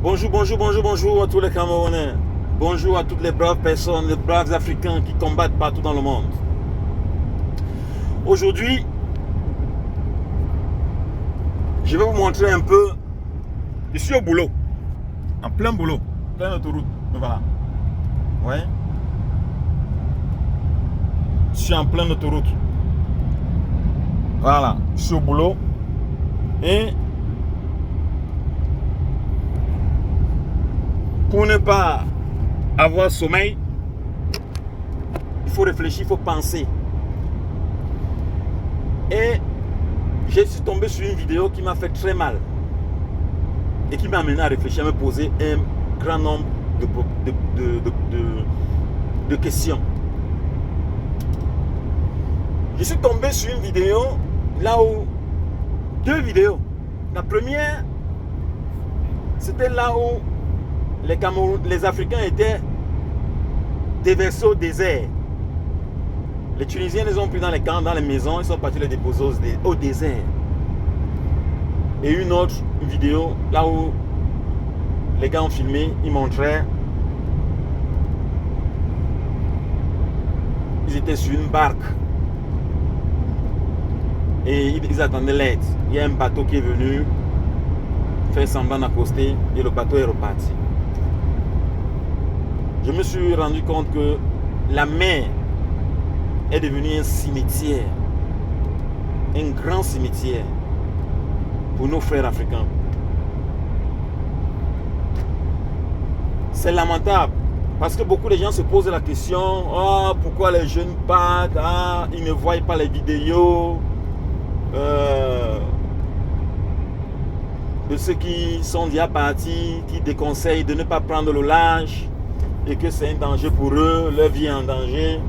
Bonjour à tous les Camerounais. Bonjour à toutes les braves personnes, les braves Africains qui combattent partout dans le monde. Aujourd'hui, je vais vous montrer un peu. Je suis au boulot, en plein boulot, plein autoroute. Voilà. Ouais. Je suis en pleine autoroute. Voilà, je suis au boulot. Et pour ne pas avoir sommeil, il faut réfléchir, il faut penser. Et je suis tombé sur une vidéo qui m'a fait très mal et qui m'a amené à réfléchir, à me poser un grand nombre de questions. Je suis tombé sur une vidéo, là où, deux vidéos. La première, c'était là où les Africains étaient déversés au désert. Les Tunisiens les ont pris dans les camps, dans les maisons, ils sont partis les déposer au désert. Et une autre vidéo, là où les gars ont filmé, ils montraient, ils étaient sur une barque. Et ils attendaient l'aide. Il y a un bateau qui est venu faire semblant d'accoster et le bateau est reparti. Je me suis rendu compte que la mer est devenue un cimetière, un grand cimetière pour nos frères africains. C'est lamentable parce que beaucoup de gens se posent la question, oh, pourquoi les jeunes partent, ah, ils ne voient pas les vidéos de ceux qui sont déjà partis, qui déconseillent de ne pas prendre le large et que c'est un danger pour eux, leur vie est en danger.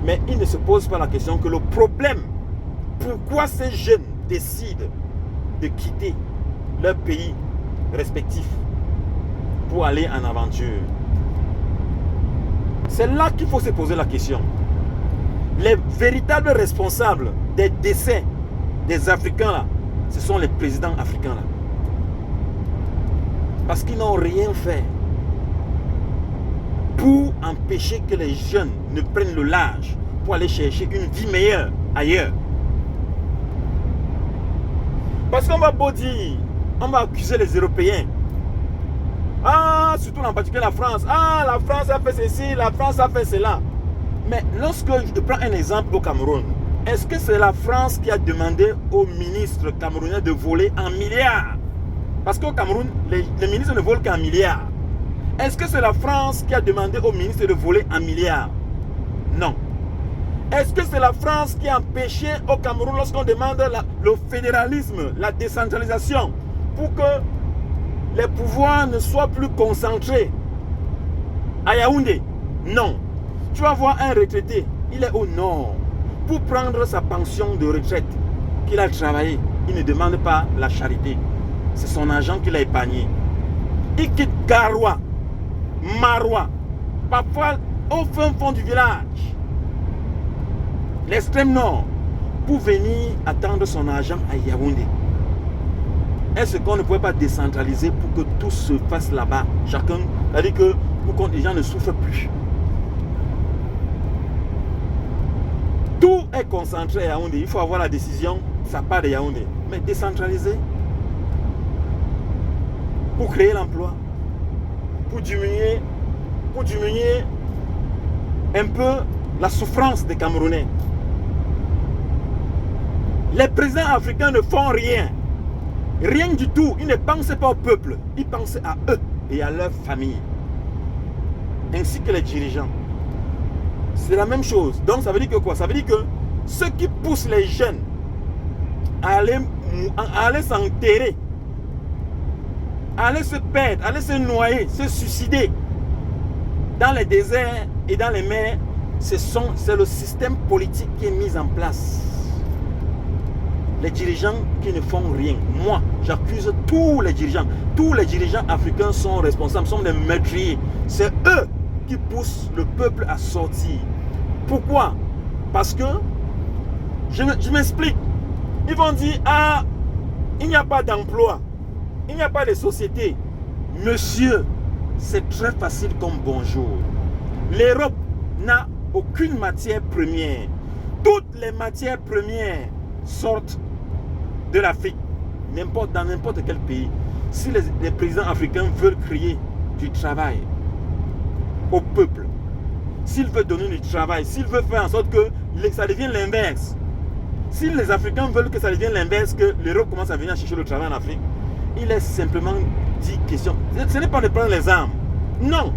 Mais ils ne se posent pas la question que le problème, pourquoi ces jeunes décident de quitter leur pays respectif pour aller en aventure. C'est là qu'il faut se poser la question. Les véritables responsables des décès des Africains là, ce sont les présidents africains là. Parce qu'ils n'ont rien fait pour empêcher que les jeunes ne prennent le large pour aller chercher une vie meilleure ailleurs. Parce qu'on va beau dire, on va accuser les Européens. Ah, surtout en particulier la France. Ah, la France a fait ceci, la France a fait cela. Mais lorsque je prends un exemple au Cameroun, est-ce que c'est la France qui a demandé au ministre camerounais de voler en milliards? Parce qu'au Cameroun, les ministres ne volent qu'en milliards. Est-ce que c'est la France qui a demandé au ministre de voler en milliards? Non. Est-ce que c'est la France qui a empêché au Cameroun lorsqu'on demande le fédéralisme, la décentralisation, pour que les pouvoirs ne soient plus concentrés à Yaoundé? Non. Tu vas voir un retraité, il est au nord. Pour prendre sa pension de retraite qu'il a travaillé, il ne demande pas la charité. C'est son argent qu'il a épargné. Il quitte Garoua, Maroua, parfois au fin fond du village, l'extrême nord, pour venir attendre son argent à Yaoundé. Est-ce qu'on ne pouvait pas décentraliser pour que tout se fasse là-bas? Chacun, c'est-à-dire que pour que les gens ne souffrent plus. Tout est concentré à Yaoundé. Il faut avoir la décision, ça part de Yaoundé. Mais décentraliser pour créer l'emploi, pour diminuer un peu la souffrance des Camerounais. Les présidents africains ne font rien. Rien du tout. Ils ne pensent pas au peuple. Ils pensent à eux et à leur famille. Ainsi que les dirigeants. C'est la même chose. Donc ça veut dire que quoi? Ça veut dire que ceux qui poussent les jeunes à aller s'enterrer, à aller se perdre, à aller se noyer, se suicider dans les déserts et dans les mers, c'est le système politique qui est mis en place. Les dirigeants qui ne font rien. Moi, j'accuse tous les dirigeants. Tous les dirigeants africains sont responsables, sont des meurtriers. C'est eux qui poussent le peuple à sortir. Pourquoi? Parce que, je m'explique. Ils vont dire, ah, ils n'y a pas d'emploi, il n'y a pas de société, monsieur, c'est très facile comme bonjour. L'Europe n'a aucune matière première. Toutes les matières premières sortent de l'Afrique, dans n'importe quel pays. Si les présidents africains veulent créer du travail au peuple, s'ils veulent donner du travail, s'ils veulent faire en sorte que ça devienne l'inverse, si les Africains veulent que ça devienne l'inverse, que l'Europe commence à venir chercher le travail en Afrique, il est simplement dit question. Ce n'est pas de prendre les armes. Non,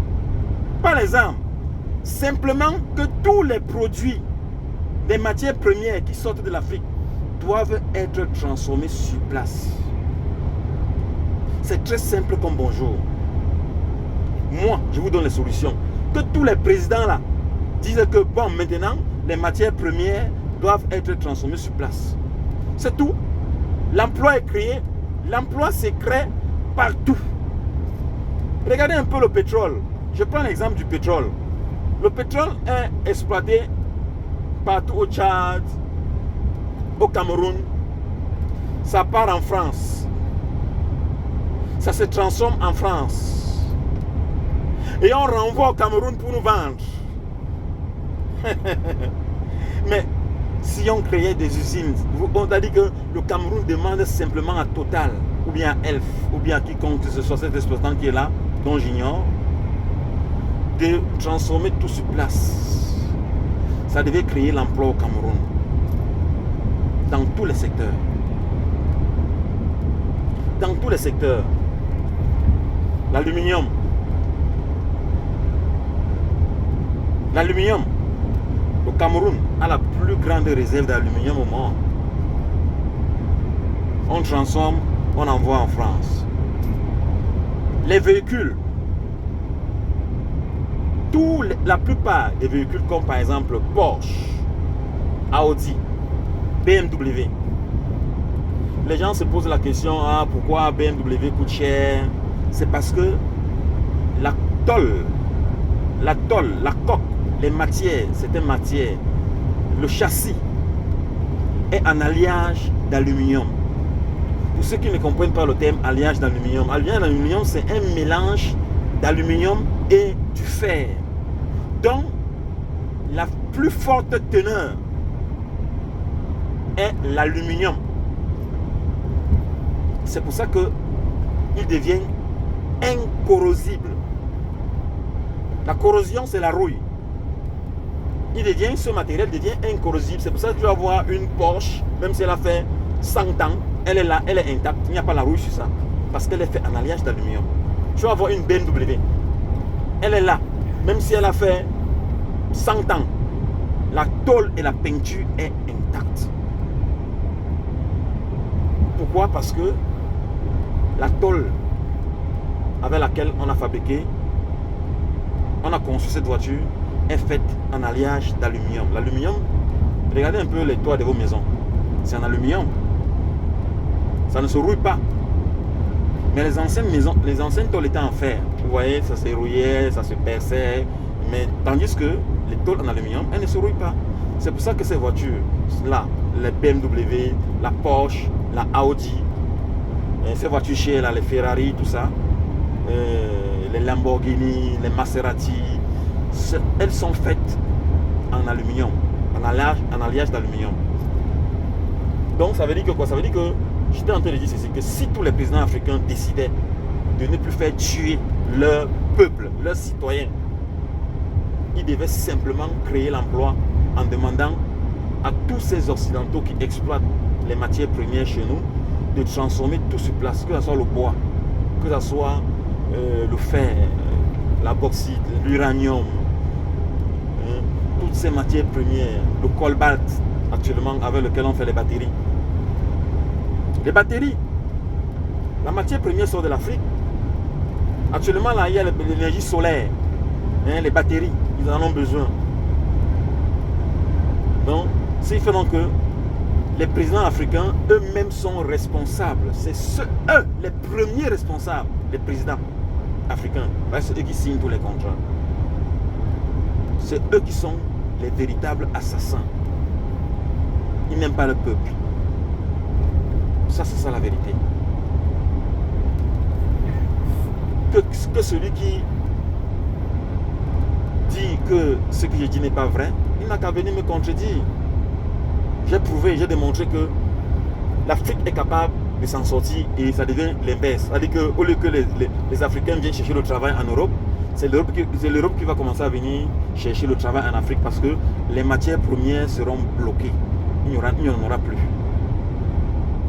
pas les armes. Simplement que tous les produits des matières premières qui sortent de l'Afrique doivent être transformés sur place. C'est très simple comme bonjour. Moi, je vous donne les solutions. Que tous les présidents là disent que bon, maintenant, les matières premières doivent être transformées sur place. C'est tout. L'emploi est créé. L'emploi se crée partout. Regardez un peu le pétrole. Je prends l'exemple du pétrole. Le pétrole est exploité partout au Tchad, au Cameroun. Ça part en France. Ça se transforme en France. Et on renvoie au Cameroun pour nous vendre. Mais si on créait des usines, on a dit que le Cameroun demande simplement à Total, ou bien à Elf, ou bien à quiconque que ce soit cet exploitant qui est là, dont j'ignore, de transformer tout sur place. Ça devait créer l'emploi au Cameroun. Dans tous les secteurs. Dans tous les secteurs. L'aluminium. L'aluminium. Le Cameroun a la plus grande réserve d'aluminium au monde. On transforme, on envoie en France. Les véhicules. La plupart des véhicules comme par exemple Porsche, Audi, BMW. Les gens se posent la question, pourquoi BMW coûte cher? C'est parce que la coque, les matières, certaines matières, le châssis est en alliage d'aluminium. Pour ceux qui ne comprennent pas le terme alliage d'aluminium, c'est un mélange d'aluminium et du fer. Donc, la plus forte teneur est l'aluminium. C'est pour ça qu'il devient incorrosible. La corrosion, c'est la rouille. Ce matériel devient incorrosible. C'est pour ça que tu vas voir une Porsche, même si elle a fait 100 ans, elle est là, elle est intacte. Il n'y a pas la rouille sur ça. Parce qu'elle est faite en alliage d'aluminium. Tu vas voir une BMW. Elle est là. Même si elle a fait 100 ans, la tôle et la peinture est intacte. Pourquoi? Parce que la tôle avec laquelle on a fabriqué, on a conçu cette voiture, est faite en alliage d'aluminium. L'aluminium, regardez un peu les toits de vos maisons. C'est en aluminium. Ça ne se rouille pas. Mais les anciennes maisons, les anciennes tôles étaient en fer. Vous voyez, ça se rouillait, ça se perçait. Mais tandis que les tôles en aluminium, elles ne se rouillent pas. C'est pour ça que ces voitures-là, les BMW, la Porsche, la Audi, ces voitures chères, là, les Ferrari, tout ça, les Lamborghini, les Maserati, elles sont faites en aluminium, en alliage d'aluminium. Donc ça veut dire que quoi? Ça veut dire que j'étais en train de dire ceci, que si tous les présidents africains décidaient de ne plus faire tuer leur peuple, leurs citoyens, ils devaient simplement créer l'emploi en demandant à tous ces occidentaux qui exploitent les matières premières chez nous de transformer tout sur place, que ce soit le bois, que ce soit le fer, la bauxite, l'uranium, toutes ces matières premières, le cobalt actuellement avec lequel on fait les batteries. Les batteries, la matière première sort de l'Afrique. Actuellement, là, il y a l'énergie solaire, les batteries, ils en ont besoin. Donc, c'est fait donc que les présidents africains eux-mêmes sont responsables. C'est eux, les premiers responsables, les présidents africains. C'est eux qui signent tous les contrats. C'est eux qui sont les véritables assassins. Ils n'aiment pas le peuple. Ça, c'est ça la vérité. Que celui qui dit que ce que je dis n'est pas vrai, il n'a qu'à venir me contredire. J'ai prouvé, j'ai démontré que l'Afrique est capable de s'en sortir et ça devient l'inverse. C'est-à-dire qu'au lieu que les Africains viennent chercher le travail en Europe, c'est l'Europe qui va commencer à venir chercher le travail en Afrique parce que les matières premières seront bloquées. Il n'y en aura plus.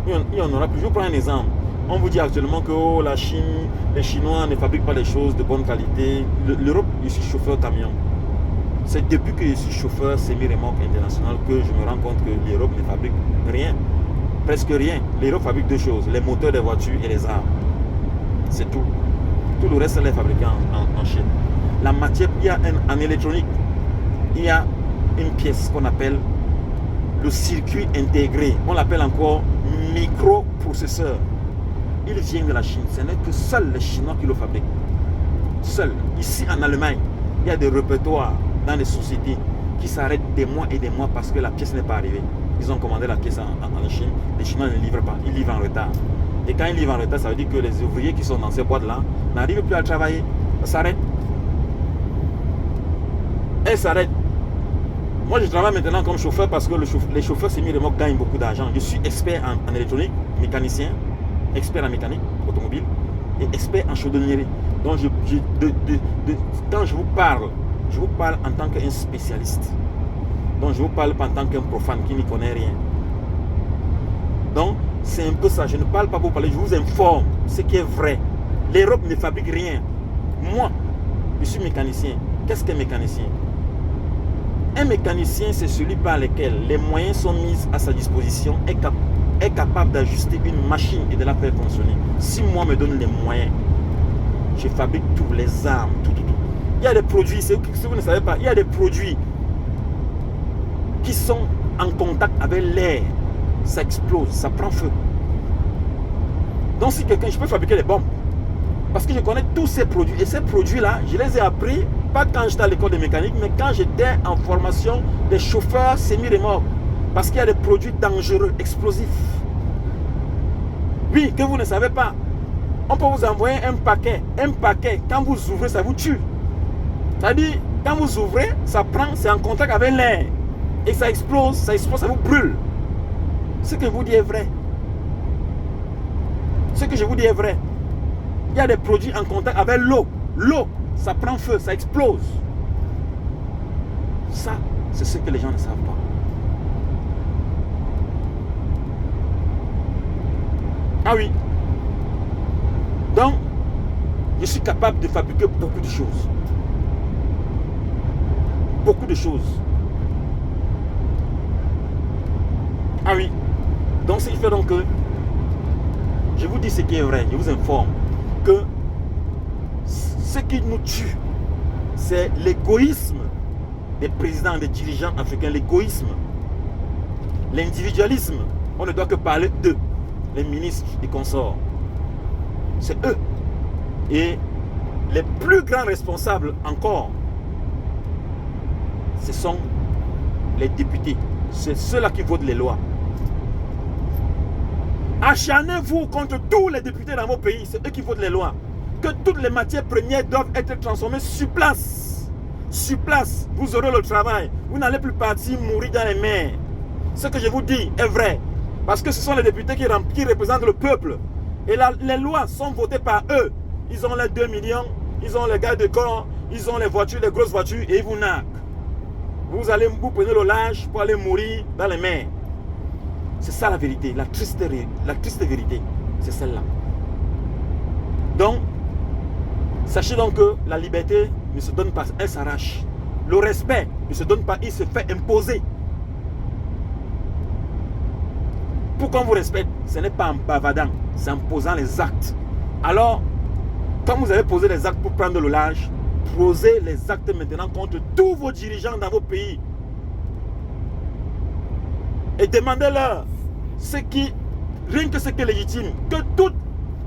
Il n'y en aura plus. Je vous prends un exemple. On vous dit actuellement que la Chine, les Chinois ne fabriquent pas des choses de bonne qualité. L'Europe, je suis chauffeur camion. C'est depuis que je suis chauffeur semi-remorque international que je me rends compte que l'Europe ne fabrique rien. Presque rien. L'Europe fabrique deux choses, les moteurs des voitures et les armes. C'est tout. Tout le reste, c'est les fabricants en Chine. La matière, il y a en électronique, il y a une pièce qu'on appelle le circuit intégré. On l'appelle encore microprocesseur. Il vient de la Chine. Ce n'est que seuls les Chinois qui le fabriquent. Seuls. Ici en Allemagne, il y a des répertoires dans les sociétés qui s'arrêtent des mois et des mois parce que la pièce n'est pas arrivée. Ils ont commandé la pièce en Chine. Les Chinois ne livrent pas. Ils livrent en retard. Et quand ils livrent en retard, ça veut dire que les ouvriers qui sont dans ces boîtes-là n'arrivent plus à travailler. Ça s'arrête. Elles s'arrêtent. Moi, je travaille maintenant comme chauffeur parce que les chauffeurs semi-remorques gagnent beaucoup d'argent. Je suis expert en électronique, mécanicien, expert en mécanique automobile et expert en chaudronnerie. Donc, quand je vous parle en tant qu'un spécialiste. Donc, je ne vous parle pas en tant qu'un profane qui n'y connaît rien. Donc, c'est un peu ça. Je ne parle pas pour parler, je vous informe ce qui est vrai. L'Europe ne fabrique rien. Moi, je suis mécanicien. Qu'est-ce qu'un mécanicien? Un mécanicien, c'est celui par lequel les moyens sont mis à sa disposition, est capable d'ajuster une machine et de la faire fonctionner. Si moi me donne les moyens, je fabrique tous les armes, tout. Il y a des produits, si vous ne savez pas, il y a des produits qui sont en contact avec l'air. Ça explose, ça prend feu. Donc si quelqu'un, je peux fabriquer des bombes. Parce que je connais tous ces produits. Et ces produits-là, je les ai appris, pas quand j'étais à l'école de mécanique, mais quand j'étais en formation des chauffeurs semi-remorques. Parce qu'il y a des produits dangereux, explosifs. Oui, que vous ne savez pas. On peut vous envoyer un paquet. Un paquet, quand vous ouvrez, ça vous tue. C'est-à-dire, quand vous ouvrez, ça prend, c'est en contact avec l'air. Et ça explose, ça vous brûle. Ce que je vous dis est vrai. Ce que je vous dis est vrai. Il y a des produits en contact avec l'eau. L'eau, ça prend feu, ça explose. Ça, c'est ce que les gens ne savent pas. Ah oui. Donc, je suis capable de fabriquer beaucoup de choses. Beaucoup de choses. Ah oui. Donc, ce qui fait donc que je vous dis ce qui est vrai, je vous informe que ce qui nous tue, c'est l'égoïsme des présidents, des dirigeants africains, l'égoïsme, l'individualisme. On ne doit que parler d'eux, les ministres et consorts. C'est eux. Et les plus grands responsables encore, ce sont les députés. C'est ceux-là qui votent les lois. Acharnez-vous contre tous les députés dans vos pays. C'est eux qui votent les lois. Que toutes les matières premières doivent être transformées sur place. Sur place, vous aurez le travail. Vous n'allez plus partir mourir dans les mers. Ce que je vous dis est vrai. Parce que ce sont les députés qui représentent le peuple. Et les lois sont votées par eux. Ils ont les 2 millions, ils ont les gardes de corps, ils ont les voitures, les grosses voitures, et ils vous narquent. Vous prenez le large pour aller mourir dans les mers. C'est ça la vérité, la triste vérité. C'est celle-là. Donc, sachez donc que la liberté ne se donne pas, elle s'arrache. Le respect ne se donne pas, il se fait imposer. Pour qu'on vous respecte, ce n'est pas en bavardant, c'est en posant les actes. Alors, quand vous avez posé les actes pour prendre le large, posez les actes maintenant contre tous vos dirigeants dans vos pays. Et demandez-leur rien que ce qui est légitime, que toutes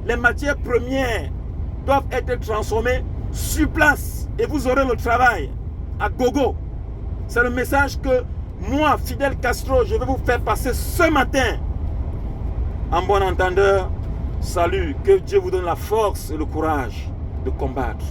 les matières premières doivent être transformées sur place et vous aurez le travail à gogo. C'est le message que moi, Fidel Castro, je vais vous faire passer ce matin. En bon entendeur, salut, que Dieu vous donne la force et le courage de combattre.